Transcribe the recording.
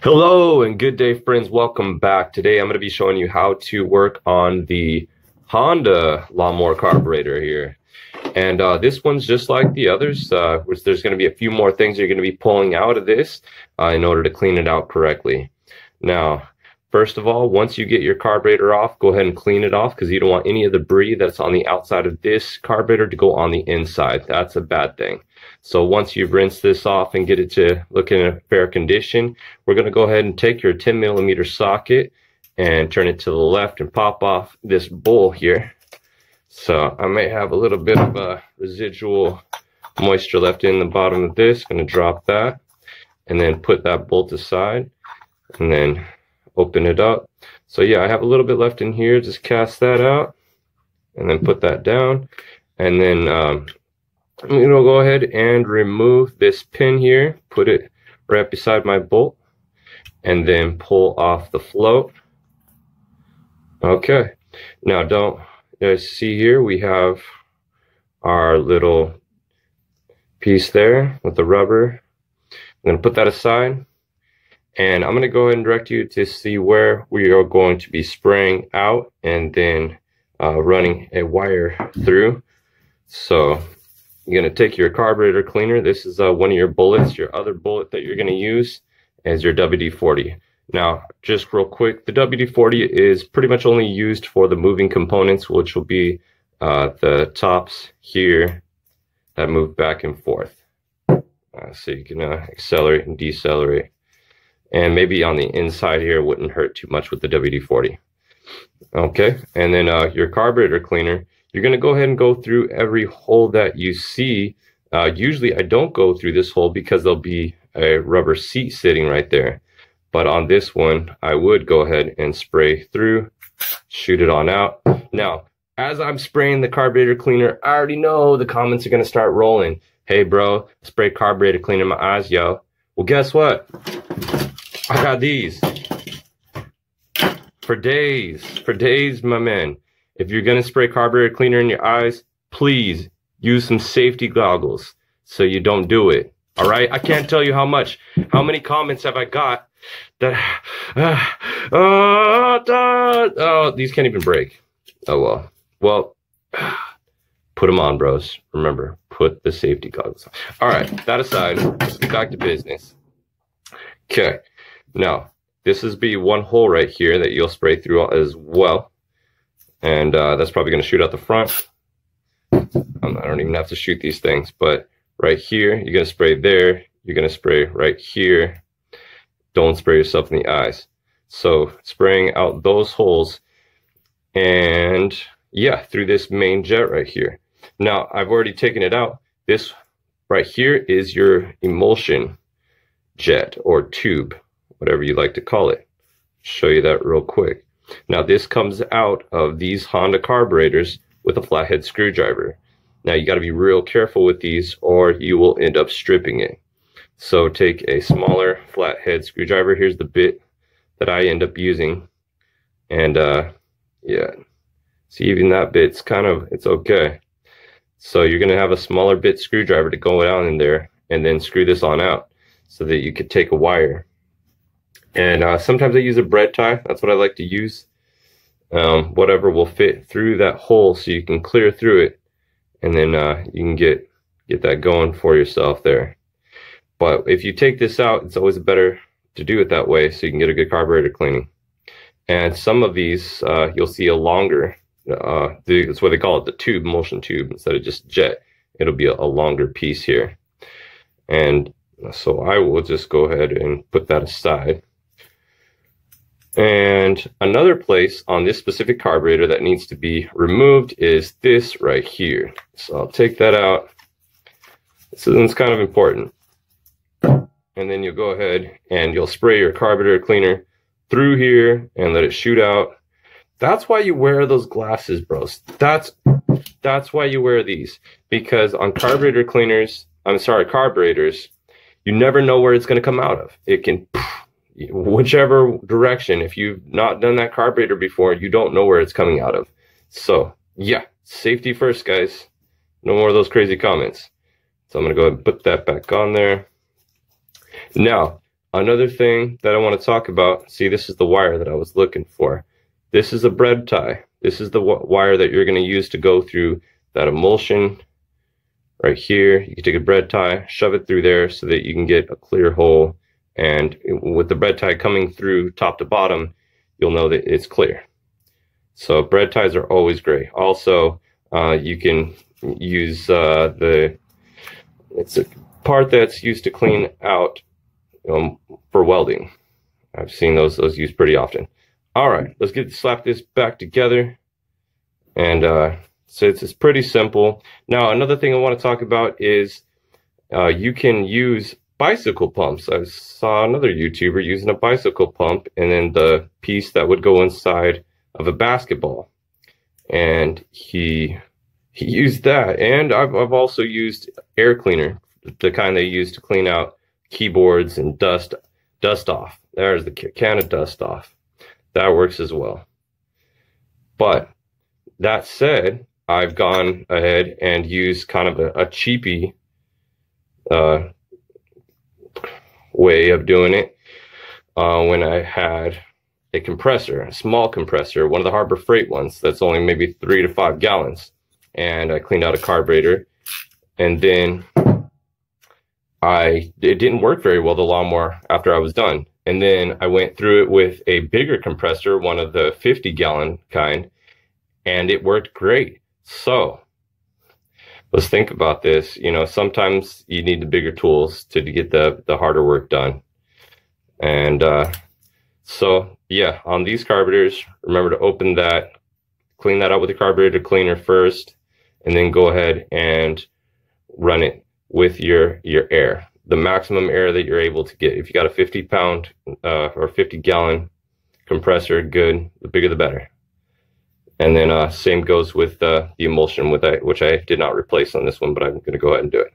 Hello and good day, friends. Welcome back. Today I'm going to be showing you how to work on the Honda lawnmower carburetor here. And this one's just like the others, which there's going to be a few more things you're going to be pulling out of this in order to clean it out correctly. Now, first of all, once you get your carburetor off, go ahead and clean it off because you don't want any of the debris that's on the outside of this carburetor to go on the inside. That's a bad thing. So once you've rinsed this off and get it to look in a fair condition, we're going to go ahead and take your 10mm socket and turn it to the left and pop off this bowl here. So I may have a little bit of residual moisture left in the bottom of this. Going to drop that and then put that bolt aside and then open it up. So yeah, I have a little bit left in here. Just cast that out and then put that down. And then I'm going to go ahead and remove this pin here, put it right beside my bolt, and then pull off the float. Okay, now don't see here we have our little piece there with the rubber. I'm going to put that aside, and I'm going to go ahead and direct you to see where we are going to be spraying out and then running a wire through. So you're going to take your carburetor cleaner. This is one of your bullets. Your other bullet that you're going to use is your WD-40. Now, just real quick, the WD-40 is pretty much only used for the moving components, which will be the tops here that move back and forth. So you can accelerate and decelerate. And maybe on the inside here, it wouldn't hurt too much with the WD-40. Okay, and then your carburetor cleaner, you're going to go ahead and go through every hole that you see. Usually I don't go through this hole because there'll be a rubber seat sitting right there. But on this one, I would go ahead and spray through, shoot it on out. Now, as I'm spraying the carburetor cleaner, I already know the comments are going to start rolling. Hey, bro, spray carburetor cleaner in my eyes, yo. Well, guess what? I got these. For days, my man. If you're going to spray carburetor cleaner in your eyes, please use some safety goggles so you don't do it. All right? I can't tell you how many comments have I got that, these can't even break. Oh, well. Well, put them on, bros. Remember, put the safety goggles on. All right, that aside, let's get back to business. Okay. Now, this is be one hole right here that you'll spray through as well. And that's probably going to shoot out the front. I don't even have to shoot these things, but right here, you're going to spray there. You're going to spray right here. Don't spray yourself in the eyes. So spraying out those holes and yeah, through this main jet right here. Now, I've already taken it out. This right here is your emulsion jet or tube, whatever you like to call it. Show you that real quick. Now this comes out of these Honda carburetors with a flathead screwdriver. Now you got to be real careful with these or you will end up stripping it. So take a smaller flathead screwdriver. Here's the bit that I end up using. And yeah, see, even that bit's it's okay. So you're going to have a smaller bit screwdriver to go down in there and then screw this on out so that you could take a wire. And sometimes I use a bread tie. That's what I like to use. Whatever will fit through that hole so you can clear through it. And then you can get that going for yourself there. But if you take this out, it's always better to do it that way so you can get a good carburetor cleaning. And some of these, you'll see a longer, that's what they call it, the tube, emulsion tube, instead of just jet. It'll be a longer piece here. And so I will just go ahead and put that aside. And another place on this specific carburetor that needs to be removed is this right here. So I'll take that out. This is kind of important. And then you'll go ahead and you'll spray your carburetor cleaner through here and let it shoot out. That's why you wear those glasses, bros. That's why you wear these. Because on carburetors, you never know where it's going to come out of. It can, whichever direction. If you've not done that carburetor before, you don't know where it's coming out of. So yeah, safety first, guys. No more of those crazy comments. So I'm going to go ahead and put that back on there. Now, another thing that I want to talk about, see, this is the wire that I was looking for. This is a bread tie. This is the wire that you're going to use to go through that emulsion right here. You can take a bread tie, shove it through there so that you can get a clear hole. And with the bread tie coming through top to bottom, you'll know that it's clear. So bread ties are always great. Also, you can use it's a part that's used to clean out for welding. I've seen those used pretty often. All right, let's slap this back together. And so it's pretty simple. Now, another thing I want to talk about is you can use bicycle pumps. I saw another YouTuber using a bicycle pump and then the piece that would go inside of a basketball. And he used that. And I've also used air cleaner, the kind they use to clean out keyboards and dust off. There's the can of dust off. That works as well. But that said, I've gone ahead and used kind of a cheapy way of doing it when I had a compressor, a small compressor, one of the Harbor Freight ones that's only maybe 3 to 5 gallons. And I cleaned out a carburetor, and then it didn't work very well, the lawnmower, after I was done. And then I went through it with a bigger compressor, one of the 50-gallon kind, and it worked great. So let's think about this. You know, sometimes you need the bigger tools to get the harder work done. And so yeah, on these carburetors, remember to open that, clean that out with the carburetor cleaner first, and then go ahead and run it with your air, the maximum air that you're able to get. If you got a 50-pound or 50-gallon compressor, good, the bigger the better. And then same goes with the emulsion, which I did not replace on this one, but I'm going to go ahead and do it.